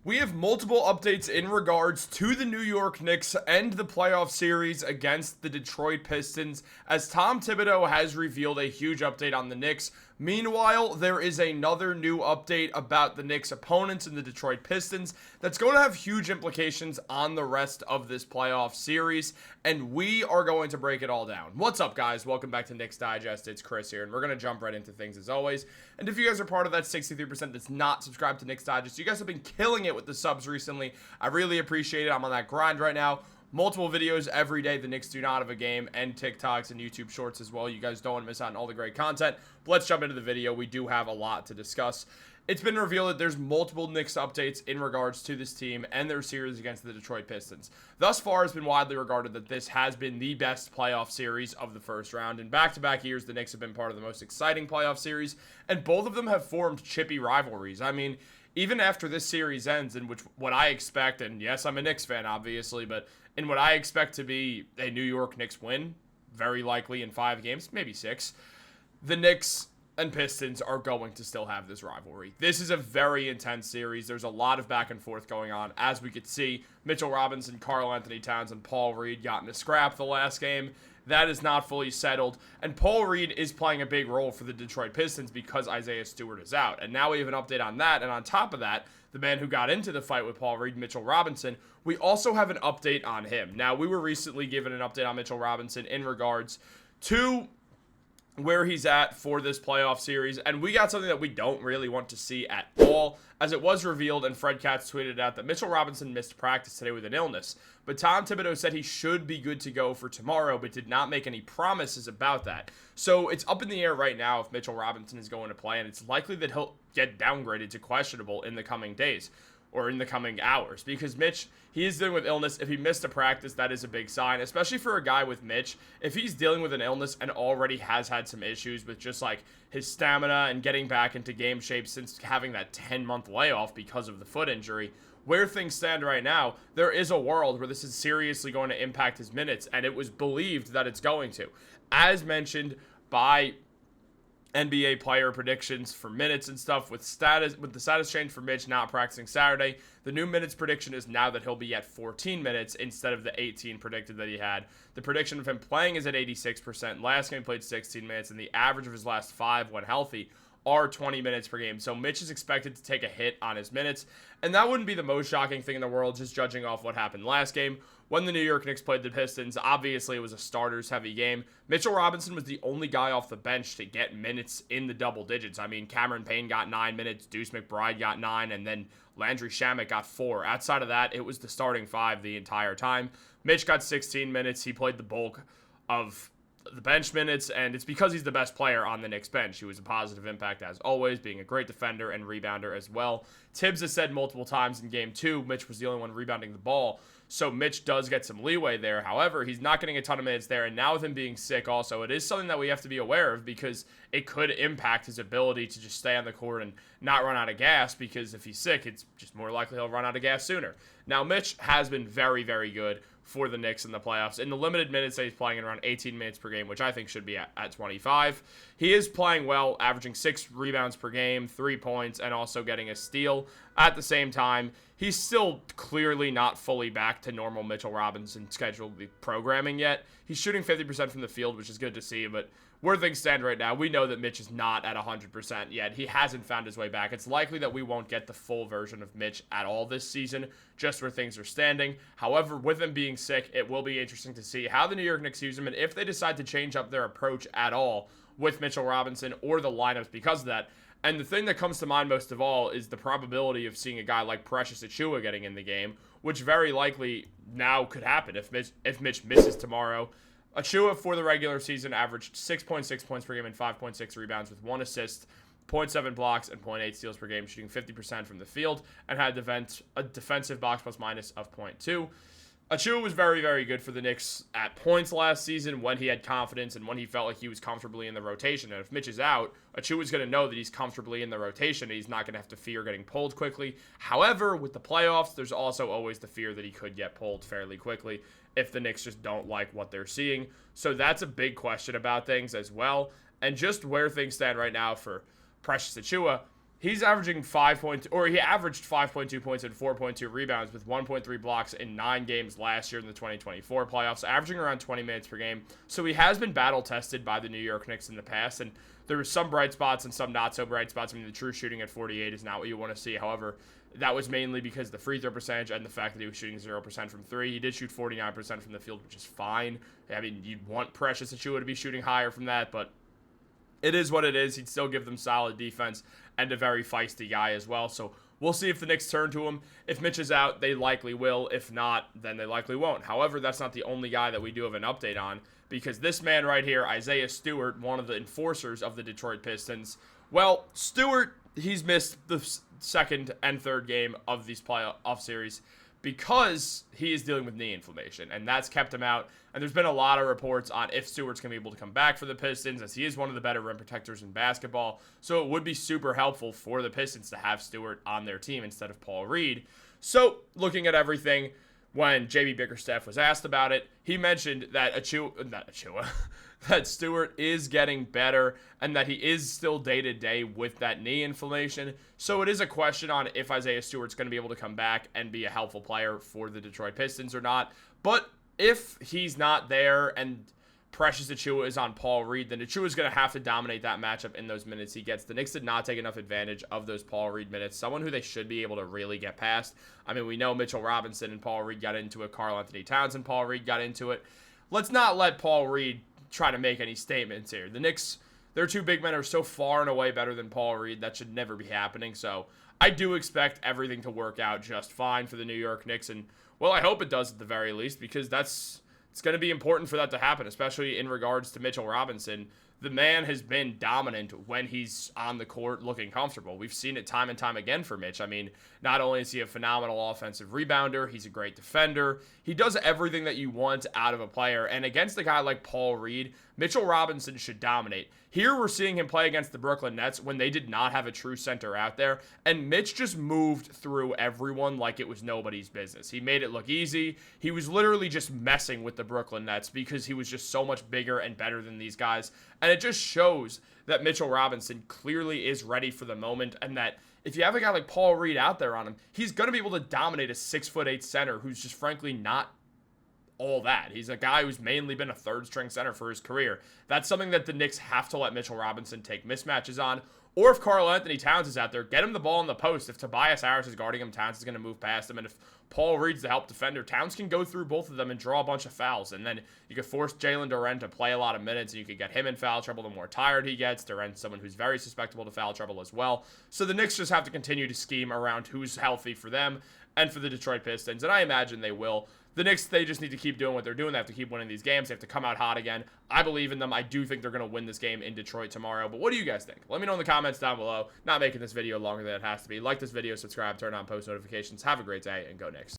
We have multiple updates in regards to the New York Knicks and the playoff series against the Detroit Pistons, as Tom Thibodeau has revealed a huge update on the Knicks. Meanwhile, there is another new update about the Knicks' opponents in the Detroit Pistons that's going to have huge implications on the rest of this playoff series, and we are going to break it all down. What's up, guys? Welcome back to Knicks Digest. It's Chris here, and we're going to jump right into things as always. And if you guys are part of that 63% that's not subscribed to Knicks Digest, you guys have been killing it with the subs recently. I really appreciate it. I'm on that grind right now. Multiple videos every day. The Knicks do not have a game, and TikToks and YouTube Shorts as well. You guys don't want to miss out on all the great content. But let's jump into the video. We do have a lot to discuss. It's been revealed that there's multiple Knicks updates in regards to this team and their series against the Detroit Pistons. Thus far, it's been widely regarded that this has been the best playoff series of the first round. In back-to-back years, the Knicks have been part of the most exciting playoff series, and both of them have formed chippy rivalries. I mean, even after this series ends, in which what I expect, and yes, I'm a Knicks fan, obviously, but in what I expect to be a New York Knicks win, very likely in 5 games, maybe 6, the Knicks and Pistons are going to still have this rivalry. This is a very intense series. There's a lot of back and forth going on. As we could see, Mitchell Robinson, Karl-Anthony Towns, and Paul Reed got in a scrap the last game. That is not fully settled, and Paul Reed is playing a big role for the Detroit Pistons because Isaiah Stewart is out. And now we have an update on that, and on top of that, the man who got into the fight with Paul Reed, Mitchell Robinson, we also have an update on him. Now, we were recently given an update on Mitchell Robinson in regards to where he's at for this playoff series, and we got something that we don't really want to see at all, as it was revealed, and Fred Katz tweeted out that Mitchell Robinson missed practice today with an illness, but Tom Thibodeau said he should be good to go for tomorrow, but did not make any promises about that. So it's up in the air right now if Mitchell Robinson is going to play, and it's likely that he'll get downgraded to questionable in the coming days, or in the coming hours, because Mitch, he is dealing with illness. If he missed a practice, that is a big sign, especially for a guy with Mitch. If he's dealing with an illness and already has had some issues with just like his stamina and getting back into game shape since having that 10-month layoff because of the foot injury, where things stand right now, there is a world where this is seriously going to impact his minutes, and it was believed that it's going to. As mentioned by NBA player predictions for minutes and stuff, with the status change for Mitch not practicing Saturday, the new minutes prediction is now that he'll be at 14 minutes instead of the 18 predicted that he had. The prediction of him playing is at 86%. Last game he played 16 minutes, and the average of his last 5 when healthy are 20 minutes per game. So Mitch is expected to take a hit on his minutes, and that wouldn't be the most shocking thing in the world, just judging off what happened last game. When the New York Knicks played the Pistons, obviously it was a starters-heavy game. Mitchell Robinson was the only guy off the bench to get minutes in the double digits. I mean, Cameron Payne got 9 minutes, Deuce McBride got 9, and then Landry Shamet got 4. Outside of that, it was the starting 5 the entire time. Mitch got 16 minutes. He played the bulk of the bench minutes, and it's because he's the best player on the Knicks bench. He was a positive impact as always, being a great defender and rebounder as well. Tibbs has said multiple times in game 2, Mitch was the only one rebounding the ball, so Mitch does get some leeway there. However, he's not getting a ton of minutes there, and now with him being sick also, it is something that we have to be aware of because it could impact his ability to just stay on the court and not run out of gas, because if he's sick, it's just more likely he'll run out of gas sooner. Now, Mitch has been very, very good for the Knicks in the playoffs. In the limited minutes that he's playing in around 18 minutes per game, which I think should be at 25. He is playing well, averaging 6 rebounds per game, 3 points, and also getting a steal. At the same time, he's still clearly not fully back to normal Mitchell Robinson scheduled programming yet. He's shooting 50% from the field, which is good to see, but where things stand right now, we know that Mitch is not at 100% yet. He hasn't found his way back. It's likely that we won't get the full version of Mitch at all this season, just where things are standing. However, with him being sick, it will be interesting to see how the New York Knicks use him and if they decide to change up their approach at all with Mitchell Robinson or the lineups because of that. And the thing that comes to mind most of all is the probability of seeing a guy like Precious Achiuwa getting in the game, which very likely now could happen if Mitch misses tomorrow. Achiuwa for the regular season averaged 6.6 points per game and 5.6 rebounds with 1 assist, 0.7 blocks, and 0.8 steals per game, shooting 50% from the field, and had a defensive box plus minus of 0.2. Achiuwa was very, very good for the Knicks at points last season when he had confidence and when he felt like he was comfortably in the rotation. And if Mitch is out, Achiuwa's going to know that he's comfortably in the rotation and he's not going to have to fear getting pulled quickly. However, with the playoffs, there's also always the fear that he could get pulled fairly quickly if the Knicks just don't like what they're seeing. So that's a big question about things as well. And just where things stand right now for Precious Achiuwa, He's averaging he averaged 5.2 points and 4.2 rebounds with 1.3 blocks in 9 games last year in the 2024 playoffs, averaging around 20 minutes per game. So he has been battle tested by the New York Knicks in the past, and there were some bright spots and some not so bright spots. I mean, the true shooting at 48 is not what you want to see. However, that was mainly because the free throw percentage and the fact that he was shooting 0% from 3. He did shoot 49% from the field, which is fine. I mean, you'd want Precious Achiuwa to be shooting higher from that, but it is what it is. He'd still give them solid defense and a very feisty guy as well. So we'll see if the Knicks turn to him. If Mitch is out, they likely will. If not, then they likely won't. However, that's not the only guy that we do have an update on, because this man right here, Isaiah Stewart, one of the enforcers of the Detroit Pistons, well, Stewart, he's missed the second and third game of these playoff series because he is dealing with knee inflammation, and that's kept him out. And there's been a lot of reports on if Stewart's going to be able to come back for the Pistons, as he is one of the better rim protectors in basketball. So it would be super helpful for the Pistons to have Stewart on their team instead of Paul Reed. So looking at everything, when JB Bickerstaff was asked about it, he mentioned that that Stewart is getting better and that he is still day-to-day with that knee inflammation. So it is a question on if Isaiah Stewart's going to be able to come back and be a helpful player for the Detroit Pistons or not. But if he's not there and Precious Achiuwa is on Paul Reed, then Achiuwa is going to have to dominate that matchup in those minutes he gets. The Knicks did not take enough advantage of those Paul Reed minutes, someone who they should be able to really get past. I mean, we know Mitchell Robinson and Paul Reed got into it. Karl-Anthony Towns and Paul Reed got into it. Let's not let Paul Reed try to make any statements here. The Knicks, their two big men are so far and away better than Paul Reed. That should never be happening. So I do expect everything to work out just fine for the New York Knicks. And, well, I hope it does at the very least, because it's going to be important for that to happen, especially in regards to Mitchell Robinson. The man has been dominant when he's on the court looking comfortable. We've seen it time and time again for Mitch. I mean, not only is he a phenomenal offensive rebounder, he's a great defender. He does everything that you want out of a player. And against a guy like Paul Reed, Mitchell Robinson should dominate. Here we're seeing him play against the Brooklyn Nets when they did not have a true center out there, and Mitch just moved through everyone like it was nobody's business. He made it look easy. He was literally just messing with the Brooklyn Nets because he was just so much bigger and better than these guys, and it just shows that Mitchell Robinson clearly is ready for the moment, and that if you have a guy like Paul Reed out there on him, he's going to be able to dominate a 6'8" center who's just frankly not all that. He's a guy who's mainly been a third-string center for his career. That's something that the Knicks have to let Mitchell Robinson take mismatches on. Or if Karl-Anthony Towns is out there, get him the ball in the post. If Tobias Harris is guarding him, Towns is going to move past him. And if Paul Reed's the help defender, Towns can go through both of them and draw a bunch of fouls. And then you could force Jalen Brunson to play a lot of minutes, and you could get him in foul trouble the more tired he gets. Brunson, someone who's very susceptible to foul trouble as well. So the Knicks just have to continue to scheme around who's healthy for them and for the Detroit Pistons. And I imagine they will. The Knicks, they just need to keep doing what they're doing. They have to keep winning these games. They have to come out hot again. I believe in them. I do think they're going to win this game in Detroit tomorrow. But what do you guys think? Let me know in the comments down below. Not making this video longer than it has to be. Like this video, subscribe, turn on post notifications. Have a great day, and go Knicks.